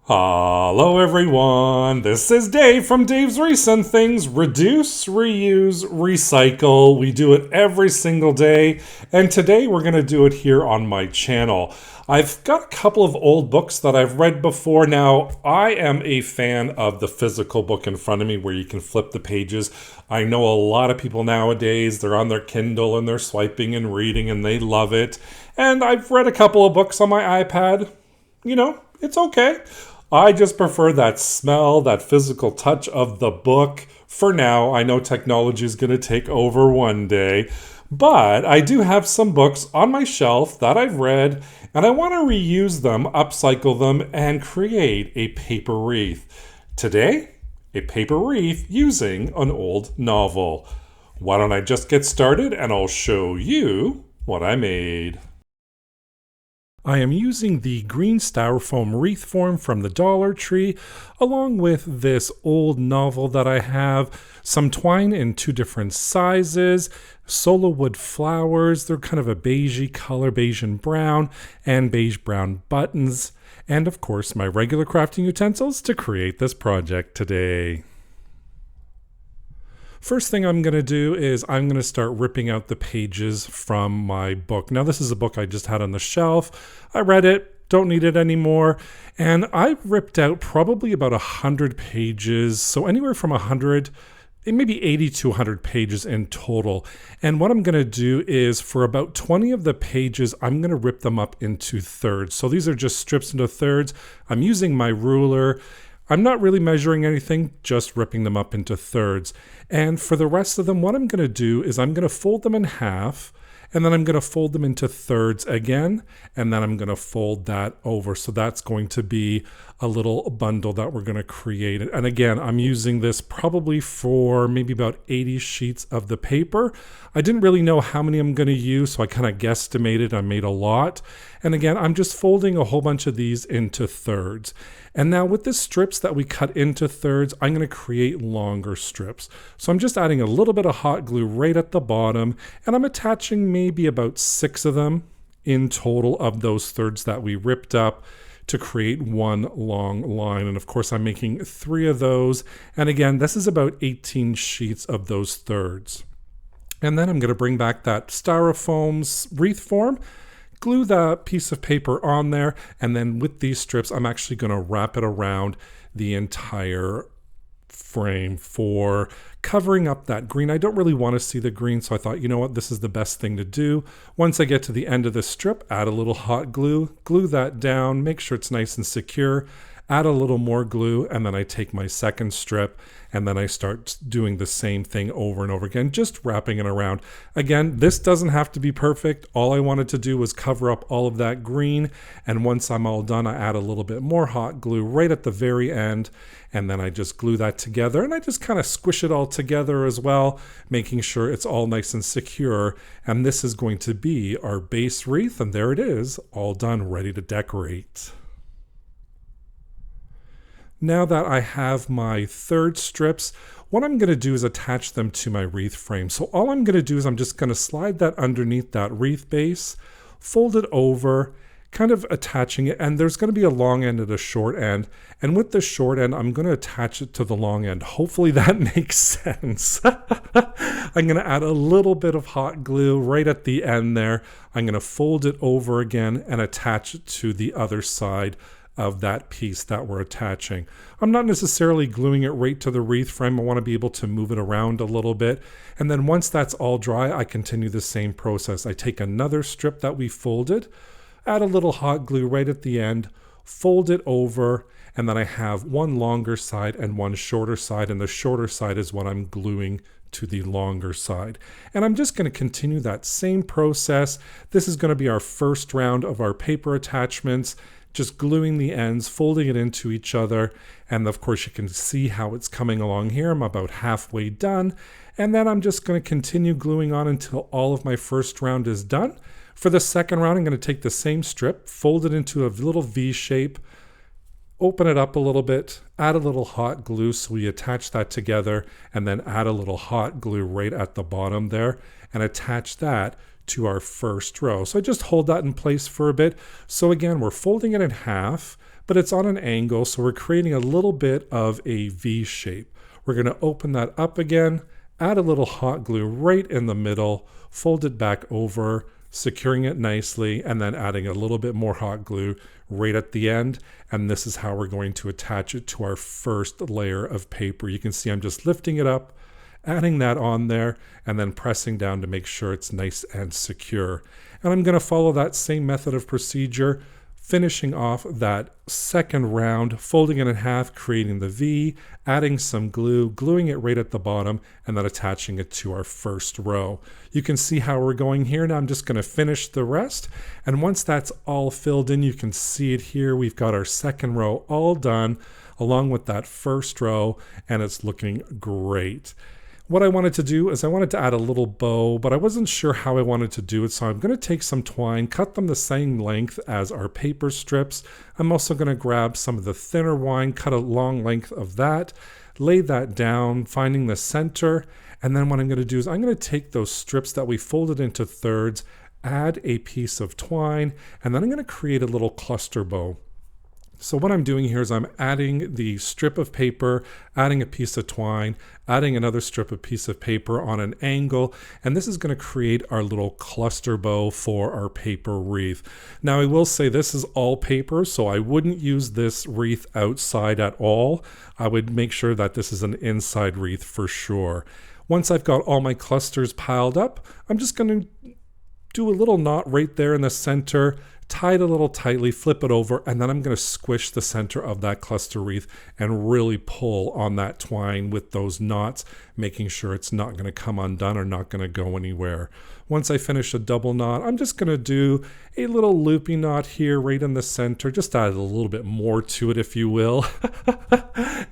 Hello everyone, this is Dave from Dave's Recent Things. Reduce, reuse, recycle. We do it every single day, and today we're going to do it here on my channel. I've got a couple of old books that I've read before. Now, I am a fan of the physical book in front of me where you can flip the pages. I know a lot of people nowadays, they're on their Kindle and they're swiping and reading and they love it. And I've read a couple of books on my iPad. You know, it's okay. I just prefer that smell, that physical touch of the book. For now, I know technology is going to take over one day, but I do have some books on my shelf that I've read, and I want to reuse them, upcycle them, and create a paper wreath. Today, a paper wreath using an old novel. Why don't I just get started and I'll show you what I made. I am using the green styrofoam wreath form from the Dollar Tree, along with this old novel that I have, some twine in two different sizes, Solawood Flowers, they're kind of a beigey color, beige and brown, and beige brown buttons, and of course my regular crafting utensils to create this project today. First thing I'm going to do is I'm going to start ripping out the pages from my book. Now this is a book I just had on the shelf. I read it, don't need it anymore, and I ripped out probably about 100 pages, so anywhere from 100, maybe 80 to 100 pages in total. And what I'm going to do is for about 20 of the pages, I'm going to rip them up into thirds. So these are just strips into thirds. I'm using my ruler. I'm not really measuring anything, just ripping them up into thirds. And for the rest of them, what I'm going to do is I'm going to fold them in half, and then I'm going to fold them into thirds again, and then I'm going to fold that over. So that's going to be a little bundle that we're going to create. And again, I'm using this probably for maybe about 80 sheets of the paper. I didn't really know how many I'm going to use, so I kind of guesstimated. I made a lot. And again, I'm just folding a whole bunch of these into thirds. And now with the strips that we cut into thirds, I'm going to create longer strips. So I'm just adding a little bit of hot glue right at the bottom, and I'm attaching maybe about 6 of them in total of those thirds that we ripped up to create one long line. And of course, I'm making 3 of those. And again, this is about 18 sheets of those thirds. And then I'm going to bring back that styrofoam's wreath form, glue the piece of paper on there, and then with these strips, I'm actually going to wrap it around the entire frame for covering up that green. I don't really want to see the green, so I thought, you know what, this is the best thing to do. Once I get to the end of the strip, add a little hot glue, glue that down, make sure it's nice and secure, add a little more glue, and then I take my second strip and then I start doing the same thing over and over again, just wrapping it around. Again, this doesn't have to be perfect. All I wanted to do was cover up all of that green, and once I'm all done, I add a little bit more hot glue right at the very end, and then I just glue that together, and I just kind of squish it all together as well, making sure it's all nice and secure. And this is going to be our base wreath, and there it is, all done, ready to decorate. Now that I have my third strips, what I'm going to do is attach them to my wreath frame. So all I'm going to do is I'm just going to slide that underneath that wreath base, fold it over, kind of attaching it, and there's going to be a long end and a short end. And with the short end, I'm going to attach it to the long end. Hopefully that makes sense. I'm going to add a little bit of hot glue right at the end there. I'm going to fold it over again and attach it to the other side of that piece that we're attaching. I'm not necessarily gluing it right to the wreath frame. I want to be able to move it around a little bit. And then once that's all dry, I continue the same process. I take another strip that we folded, add a little hot glue right at the end, fold it over, and then I have one longer side and one shorter side, and the shorter side is what I'm gluing to the longer side. And I'm just going to continue that same process. This is going to be our first round of our paper attachments, just gluing the ends, folding it into each other. And of course you can see how it's coming along here. I'm about halfway done. And then I'm just going to continue gluing on until all of my first round is done. For the second round, I'm going to take the same strip, fold it into a little V shape, open it up a little bit, add a little hot glue so we attach that together, and then add a little hot glue right at the bottom there and attach that to our first row. So I just hold that in place for a bit. So again, we're folding it in half, but it's on an angle, so we're creating a little bit of a V shape. We're going to open that up again, add a little hot glue right in the middle, fold it back over, securing it nicely, and then adding a little bit more hot glue right at the end. And this is how we're going to attach it to our first layer of paper. You can see I'm just lifting it up, adding that on there, and then pressing down to make sure it's nice and secure. And I'm going to follow that same method of procedure, finishing off that second round, folding it in half, creating the V, adding some glue, gluing it right at the bottom, and then attaching it to our first row. You can see how we're going here. Now I'm just going to finish the rest. And once that's all filled in, you can see it here. We've got our second row all done, along with that first row, and it's looking great. What I wanted to do is I wanted to add a little bow, but I wasn't sure how I wanted to do it, so I'm going to take some twine, cut them the same length as our paper strips. I'm also going to grab some of the thinner twine, cut a long length of that, lay that down, finding the center, and then what I'm going to do is I'm going to take those strips that we folded into thirds, add a piece of twine, and then I'm going to create a little cluster bow. So what I'm doing here is I'm adding the strip of paper, adding a piece of twine, adding another strip of piece of paper on an angle, and this is going to create our little cluster bow for our paper wreath. Now I will say this is all paper, so I wouldn't use this wreath outside at all. I would make sure that this is an inside wreath for sure. Once I've got all my clusters piled up, I'm just going to do a little knot right there in the center, tie it a little tightly, flip it over, and then I'm going to squish the center of that cluster wreath and really pull on that twine with those knots, making sure it's not going to come undone or not going to go anywhere. Once I finish a double knot, I'm just going to do a little loopy knot here right in the center, just add a little bit more to it, if you will.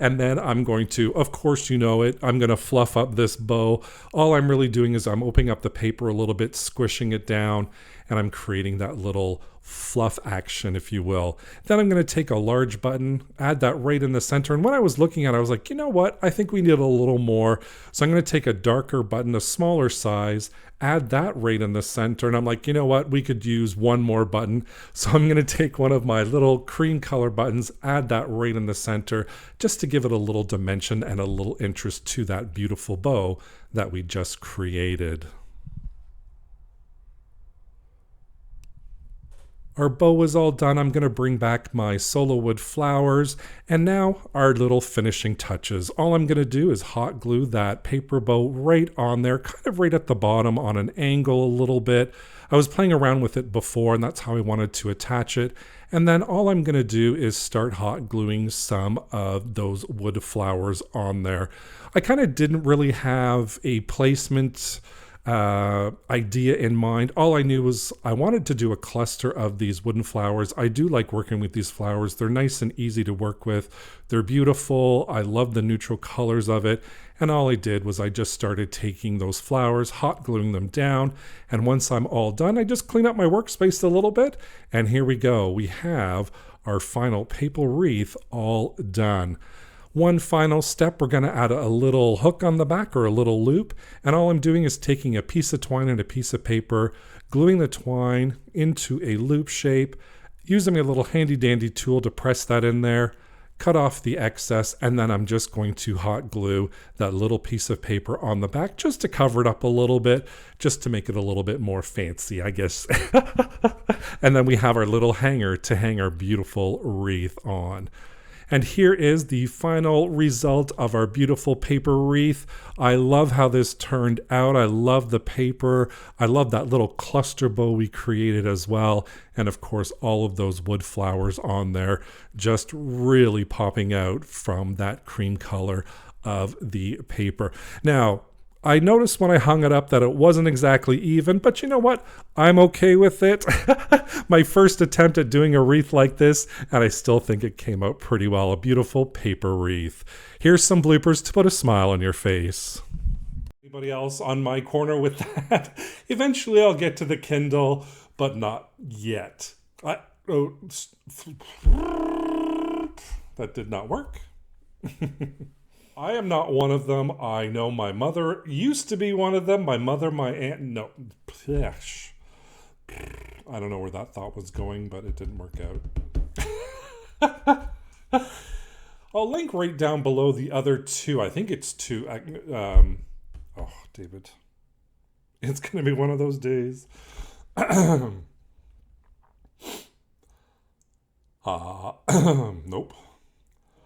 And then I'm going to, of course you know it, I'm going to fluff up this bow. All I'm really doing is I'm opening up the paper a little bit, squishing it down, and I'm creating that little fluff action, if you will. Then I'm going to take a large button, add that right in the center. And when I was looking at it, I was like, you know what? I think we need a little more. So I'm going to take a darker button, a smaller size, add that right in the center. And I'm like, you know what? We could use one more button. So I'm going to take one of my little cream color buttons, add that right in the center, just to give it a little dimension and a little interest to that beautiful bow that we just created. Our bow is all done. I'm going to bring back my Solawood Flowers, and now our little finishing touches. All I'm going to do is hot glue that paper bow right on there, kind of right at the bottom on an angle a little bit. I was playing around with it before, and that's how I wanted to attach it. And then all I'm going to do is start hot gluing some of those wood flowers on there. I kind of didn't really have a placement idea in mind. All I knew was I wanted to do a cluster of these wooden flowers. I do like working with these flowers. They're nice and easy to work with. They're beautiful. I love the neutral colors of it. And all I did was I just started taking those flowers, hot gluing them down. And once I'm all done, I just clean up my workspace a little bit. And here we go. We have our final paper wreath all done. One final step, we're going to add a little hook on the back or a little loop. And all I'm doing is taking a piece of twine and a piece of paper, gluing the twine into a loop shape, using a little handy dandy tool to press that in there, cut off the excess, and then I'm just going to hot glue that little piece of paper on the back just to cover it up a little bit, just to make it a little bit more fancy, I guess. And then we have our little hanger to hang our beautiful wreath on. And here is the final result of our beautiful paper wreath. I love how this turned out. I love the paper. I love that little cluster bow we created as well. And of course, all of those wood flowers on there, just really popping out from that cream color of the paper. Now, I noticed when I hung it up that it wasn't exactly even, but you know what? I'm okay with it. My first attempt at doing a wreath like this, and I still think it came out pretty well. A beautiful paper wreath. Here's some bloopers to put a smile on your face. Anybody else on my corner with that? Eventually I'll get to the Kindle, but not yet. That did not work. I am not one of them. I know my mother used to be one of them. My mother, my aunt, no. I don't know where that thought was going, but it didn't work out. I'll link right down below the other two. I think it's two. Oh, David. It's going to be one of those days. Nope.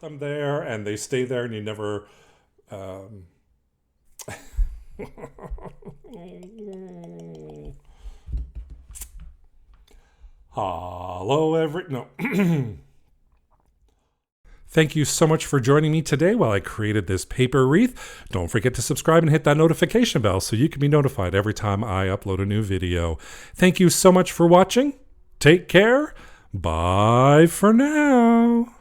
I'm there, and they stay there, and you never... Hello, no. Thank you so much for joining me today while I created this paper wreath. Don't forget to subscribe and hit that notification bell so you can be notified every time I upload a new video. Thank you so much for watching. Take care. Bye for now.